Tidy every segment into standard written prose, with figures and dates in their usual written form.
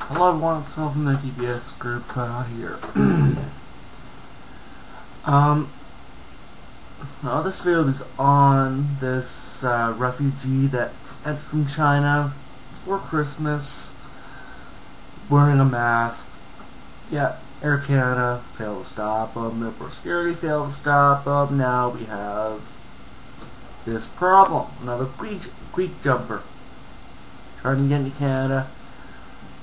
Hello everyone, it's Phil from the AntiBSGroup here. Now this video is on this refugee that entered from China for Christmas, wearing a mask. Yeah, Air Canada failed to stop him, Airport Security failed to stop him. Now we have this problem, another Greek jumper trying to get into Canada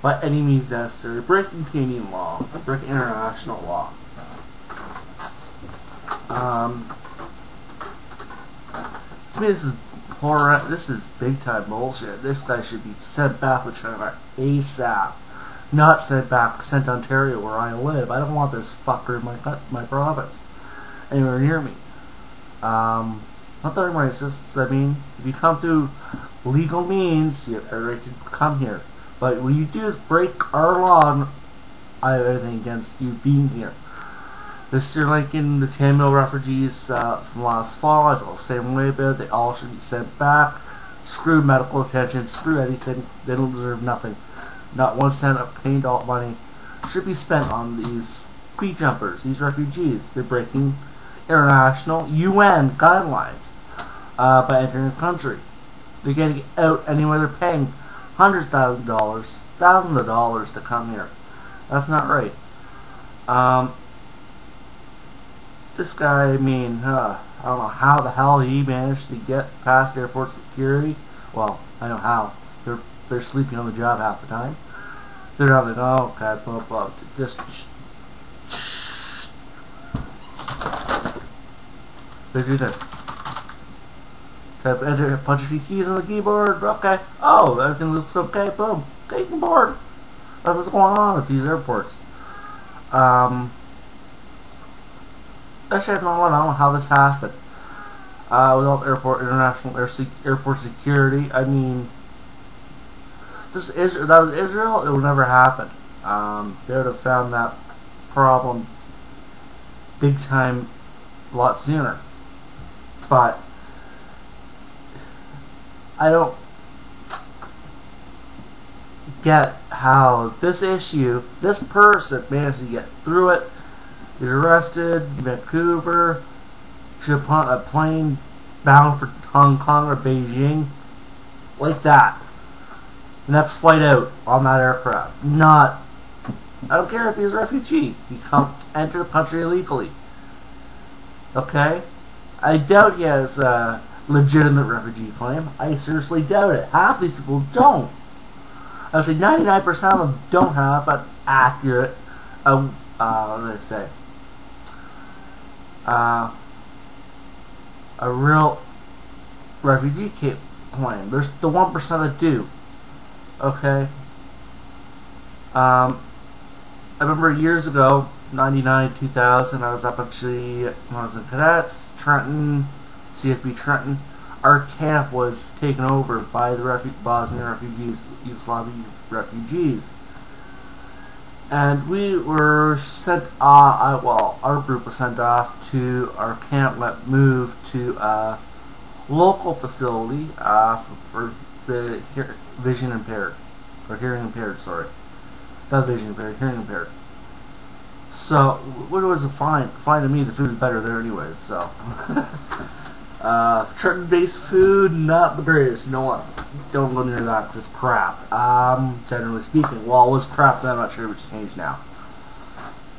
by any means necessary, breaking Canadian law, breaking international law. To me, this is big time bullshit. This guy should be sent back to China ASAP, not sent to Ontario where I live. I don't want this fucker in my province anywhere near me. Not that I'm racist. I mean, if you come through legal means, you have a right to come here. But when you do break our law, I have anything against you being here. This is like in the Tamil refugees from last fall. I feel the same way about it. They all should be sent back. Screw medical attention. Screw anything. They don't deserve nothing. Not 1 cent of paid out money should be spent on these Greek jumpers, these refugees. They're breaking international UN guidelines by entering the country. They're getting out anywhere. They're paying hundreds of thousands of dollars to come here. That's not right. This guy, I mean, I don't know how the hell he managed to get past airport security. Well, I know how. They're sleeping on the job half the time. They're not like, oh, okay, blah, blah, just they do this. Type enter, punch a few keys on the keyboard. Okay. Oh, everything looks okay. Boom. Okay, board. That's what's going on with these airports. Actually, I don't know how this happened. Without international airport security, I mean, that was Israel. It would never happen. They would have found that problem big time a lot sooner. But I don't get how this person managed to get through it. He's arrested in Vancouver. Should have put a plane bound for Hong Kong or Beijing. Like that. Next flight out on that aircraft. I don't care if he's a refugee. He enter the country illegally. Okay? I doubt he has a legitimate refugee claim. I seriously doubt it. Half these people don't. I would say 99% of them don't have an accurate, what did I say? A real refugee claim. There's the 1% that do. Okay? I remember years ago, 99, 2000, I was up actually when I was in cadets, Trenton, CFB Trenton. Our camp was taken over by the Bosnian refugees, Yugoslavian refugees. And we were sent off, our group was sent off to our camp, moved to a local facility for the vision impaired, or hearing impaired, sorry. Not vision impaired, hearing impaired. So, what was fine to me, the food is better there anyways, so. Trenton-based food, not the greatest. You know what? Don't go near that because it's crap. Generally speaking. Well, it was crap then, I'm not sure if it's changed now.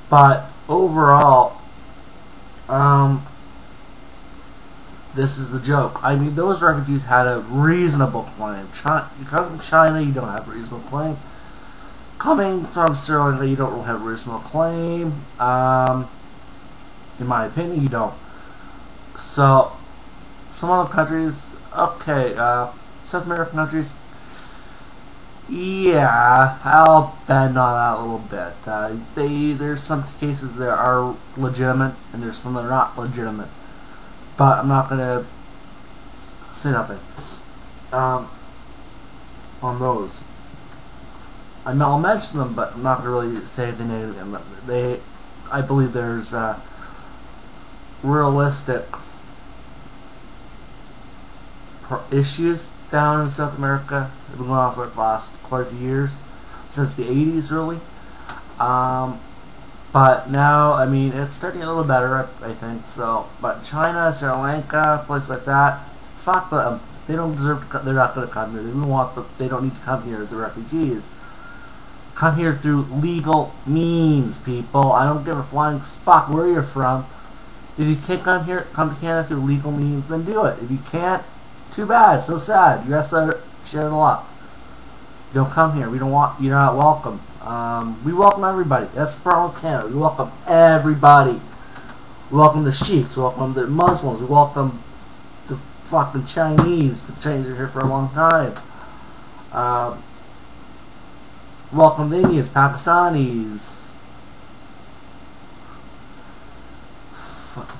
But, overall, this is the joke. I mean, those refugees had a reasonable claim. You come from China, you don't have a reasonable claim. Coming from Sri Lanka, you don't really have a reasonable claim. In my opinion, you don't. So, some other countries, okay, South American countries, yeah, I'll bend on that a little bit. There's some cases that are legitimate, and there's some that are not legitimate. But I'm not gonna say nothing on those. I'll mention them, but I'm not gonna really say the negative. I believe there's realistic issues down in South America. They've been going on for the last quite a few years. since the 80s, really. But now, I mean, it's starting a little better, I think. So, but China, Sri Lanka, places like that, fuck them. They don't deserve to. They're not going to come here. They don't want. They don't need to come here. They're refugees. Come here through legal means, people. I don't give a flying fuck where you're from. If you can't come here, come to Canada through legal means, then do it. If you can't, too bad. So sad. You guys are sharing a lot. Don't come here. We don't want. You're not welcome. We welcome everybody. That's the problem with Canada. We welcome everybody. We welcome the Sheiks. We welcome the Muslims. We welcome the fucking Chinese. The Chinese are here for a long time. Welcome the Indians, Pakistanis.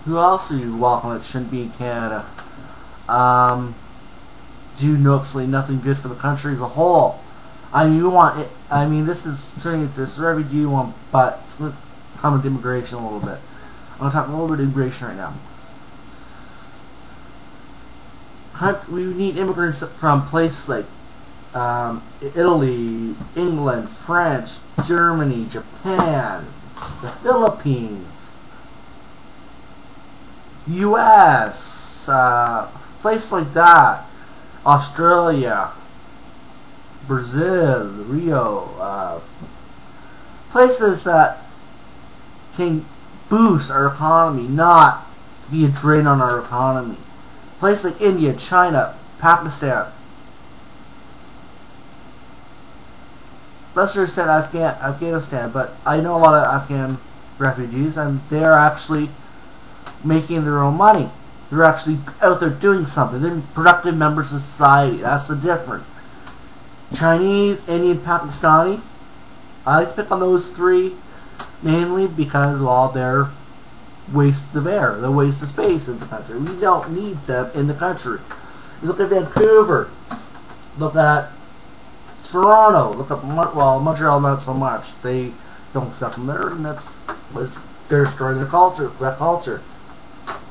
Who else are you welcome that shouldn't be in Canada? Do absolutely nothing good for the country as a whole. I mean, you want it. I mean, this is turning into this refugee one, but it's going to come into immigration a little bit. I'm going to talk a little bit of immigration right now. We need immigrants from places like Italy, England, French, Germany, Japan, the Philippines, U.S., places like that, Australia, Brazil, Rio, places that can boost our economy, not be a drain on our economy. Places like India, China, Pakistan. Lesser said Afghanistan, but I know a lot of Afghan refugees, and they are actually making their own money. They're actually out there doing something. They're productive members of society. That's the difference. Chinese, Indian, Pakistani. I like to pick on those three mainly because, well, they're wastes of air. They're wastes of space in the country. We don't need them in the country. You look at Vancouver. Look at Toronto. Look at Montreal. Not so much. They don't accept them there, and they're destroying their culture. That culture.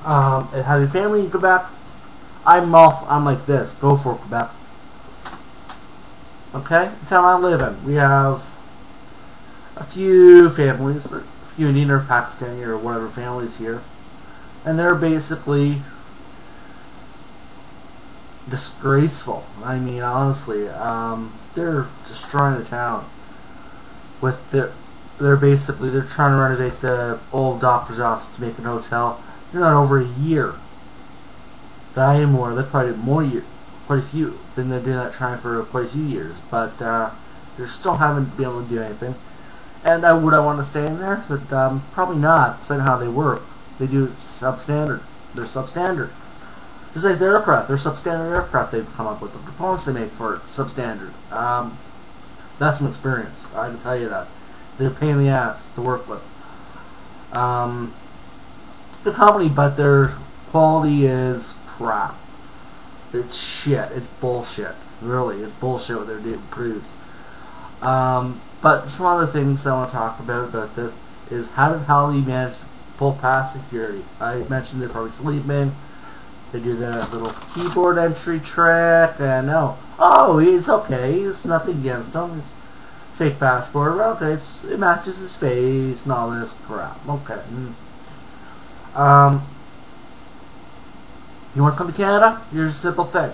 And having family in Quebec, I'm like this. Go for Quebec. Okay, the town I live in, we have a few families, a few Indian or Pakistani or whatever families here, and they're basically disgraceful. I mean, honestly, they're destroying the town with they're trying to renovate the old doctor's office to make an hotel. They're not over a year. They're probably more years. Quite a few. Been doing that trying for quite a few years, but they still haven't been able to do anything. And would I want to stay in there? But, probably not. That's not how they work. They do substandard. They're substandard. Just like the aircraft. They're substandard aircraft they've come up with. The components they make for it, substandard. That's some experience. I can tell you that. They're a pain in the ass to work with. The company, but their quality is crap. It's shit. It's bullshit. Really, it's bullshit what they're doing produce. But some other things I want to talk about this is how do you manage to pull past security? I mentioned they're probably sleeping. They do the little keyboard entry trick, and it's okay. It's nothing against him. It's fake passport. Okay, it matches his face and all this crap. Okay. You want to come to Canada? Here's a simple thing.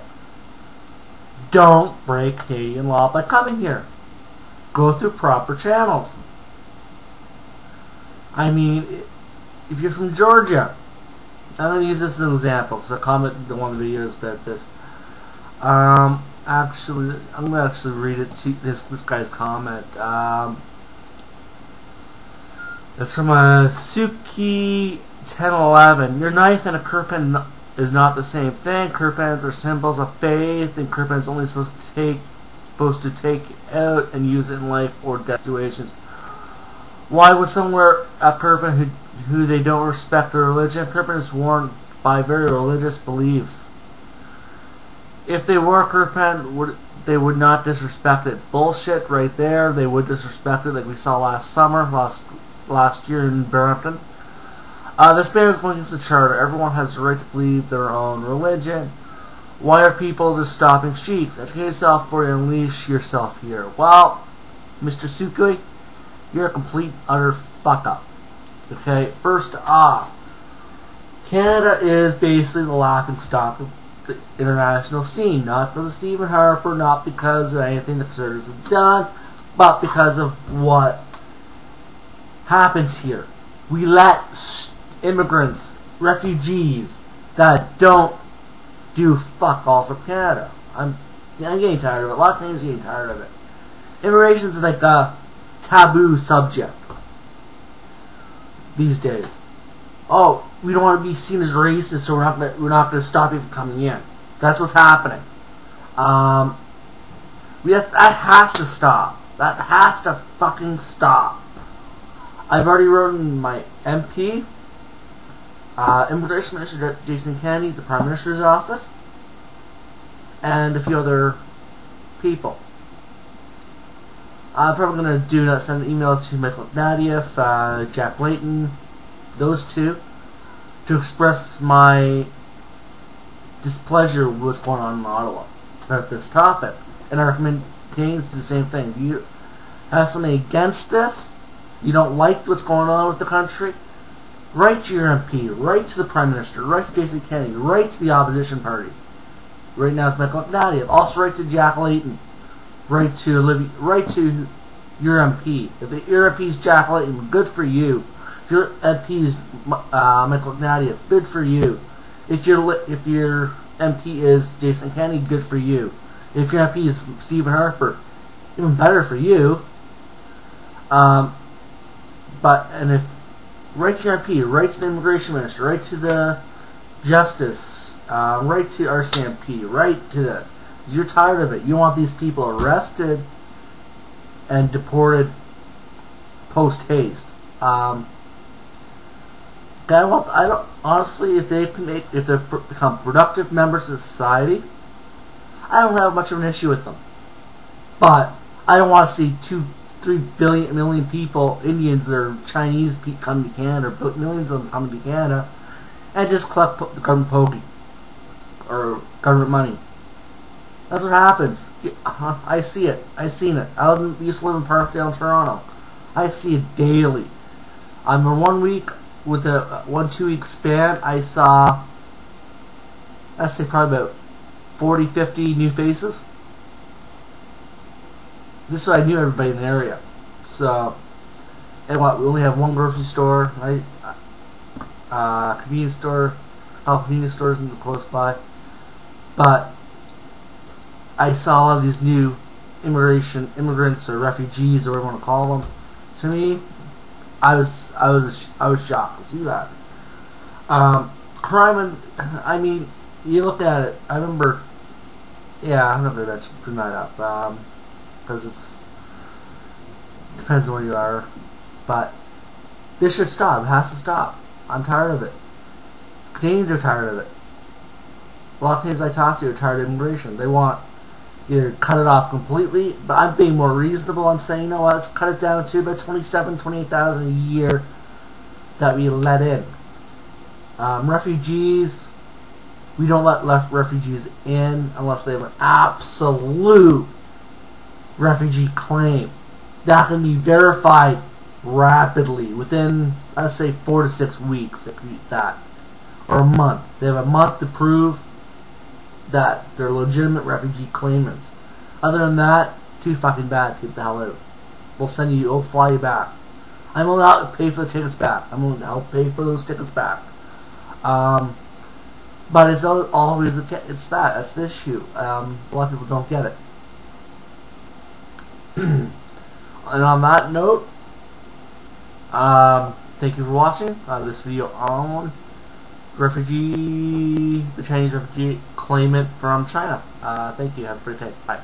Don't break Canadian law by coming here. Go through proper channels. I mean, if you're from Georgia, I'm going to use this as an example because I commented in one of the videos about this. Actually, I'm going to actually read it to this guy's comment. It's from Suki 1011. Your knife and a kirpan is not the same thing. Kirpans are symbols of faith, and kirpans only supposed to take out and use it in life or death situations. Why would someone wear a kirpan who they don't respect their religion? Kirpan is worn by very religious beliefs. If they wore a kirpan, they would not disrespect it. Bullshit right there. They would disrespect it, like we saw last year in Brampton. This ban is against the charter. Everyone has the right to believe their own religion. Why are people just stopping sheep? Educate yourself before you unleash yourself here. Well, Mr. Sukui, you're a complete utter fuck up. Okay, first off, Canada is basically the laughingstock of the international scene, not because of Stephen Harper, not because of anything the conservatives have done, but because of what happens here. We let immigrants, refugees that don't do fuck all for Canada. I'm getting tired of it. A lot of Canadians are getting tired of it. Immigration is like a taboo subject these days. Oh, we don't want to be seen as racist, so we're not going to stop you from coming in. That's what's happening. That has to stop. That has to fucking stop. I've already written my MP, Immigration Minister Jason Kennedy, the Prime Minister's office, and a few other people. I'm probably going to send an email to Michael Ignatieff, Jack Layton, those two, to express my displeasure with what's going on in Ottawa about this topic. And I recommend Canadians do the same thing. If you have something against this, you don't like what's going on with the country, write to your MP, write to the Prime Minister, write to Jason Kennedy, write to the opposition party. Right now it's Michael Ignatieff. Also write to Jack Layton. Write to your MP. If your MP is Jack Layton, good for you. If your MP is Michael Ignatieff, good for you. If your MP is Jason Kennedy, good for you. If your MP is Stephen Harper, even better for you. Write to your MP, write to the Immigration Minister, write to the Justice, write to RCMP, write to this. Because you're tired of it. You want these people arrested and deported post haste. Honestly, if they become productive members of society, I don't have much of an issue with them. But I don't want to see 2-3 million people, Indians or Chinese, come to Canada, or millions of them coming to Canada, and just collect government pokey or government money. That's what happens. I see it. I've seen it. I used to live in Parkdale, Toronto. I see it daily. In 1 week, with a 1-2 week span, I saw, I'd say probably about 40-50 new faces. This way I knew everybody in the area. So, and we only have one grocery store, convenience store, convenience stores close by. But I saw a lot of these new immigrants or refugees or whatever you want to call them. To me, I was shocked to see that. Crime, I mean, you look at it. I remember. Yeah, I'm not going to bring that up because it depends on where you are. But this should stop. It has to stop. I'm tired of it. Canadians are tired of it. A lot of Canadians I talk to are tired of immigration. They want either cut it off completely, but I'm being more reasonable. I'm saying, you know what, let's cut it down to about 28,000 a year that we let in. Refugees, we don't let refugees in unless they have an absolute refugee claim. That can be verified rapidly within, I'd say, 4 to 6 weeks, or a month. They have a month to prove that they're legitimate refugee claimants. Other than that, too fucking bad. Get the hell out. We'll fly you back. I'm allowed to pay for the tickets back. I'm willing to help pay for those tickets back. But it's always that's the issue. A lot of people don't get it. And on that note, thank you for watching this video on the Chinese refugee claimant from China. Thank you. Have a great day. Bye.